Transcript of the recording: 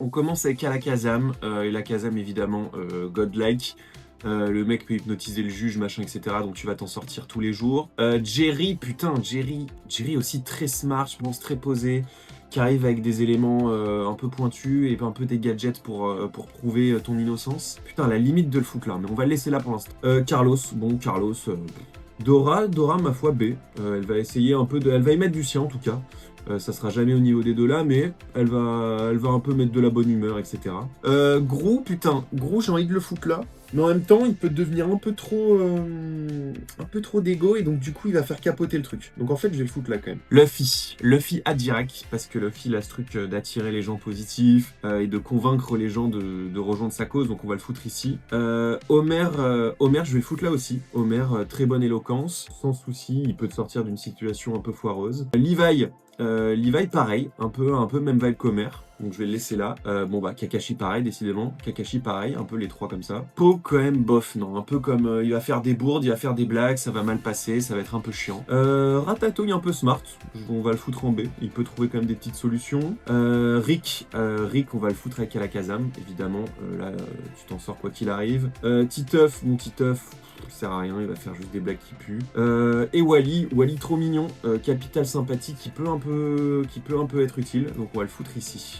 On commence avec Alakazam, et Alakazam évidemment, godlike. Le mec peut hypnotiser le juge, machin, etc. Donc tu vas t'en sortir tous les jours. Jerry, putain, Jerry aussi très smart, je pense, très posé, qui arrive avec des éléments un peu pointus et un peu des gadgets pour prouver ton innocence. Putain, la limite de le foutre là, mais on va le laisser là pour l'instant. Carlos, bon, Carlos. Dora, ma foi, B. Elle va essayer un peu de. Elle va y mettre du sien en tout cas. Ça sera jamais au niveau des deux là, mais elle va un peu mettre de la bonne humeur, etc. Gros, putain, Gros, j'ai envie de le foutre là. Mais en même temps, il peut devenir un peu trop d'égo, et donc du coup, il va faire capoter le truc. Donc en fait, je vais le foutre là quand même. Luffy à direct, parce que Luffy, il a ce truc d'attirer les gens positifs et de convaincre les gens de rejoindre sa cause, donc on va le foutre ici. Homer, je vais le foutre là aussi. Homer, très bonne éloquence, sans souci, il peut te sortir d'une situation un peu foireuse. Levi, pareil, un peu même vibe qu'Homer. Donc je vais le laisser là. Bon bah Kakashi pareil, décidément. Kakashi pareil, un peu les trois comme ça. Po quand même bof, non. Un peu comme il va faire des bourdes, il va faire des blagues, ça va mal passer, ça va être un peu chiant. Ratatouille un peu smart, on va le foutre en B. Il peut trouver quand même des petites solutions. Rick, on va le foutre avec Alakazam, évidemment. Là, tu t'en sors quoi qu'il arrive. Titeuf, mon Titeuf, il sert à rien, il va faire juste des blagues qui puent. Et Wally trop mignon, capital sympathie qui peut un peu être utile, donc on va le foutre ici.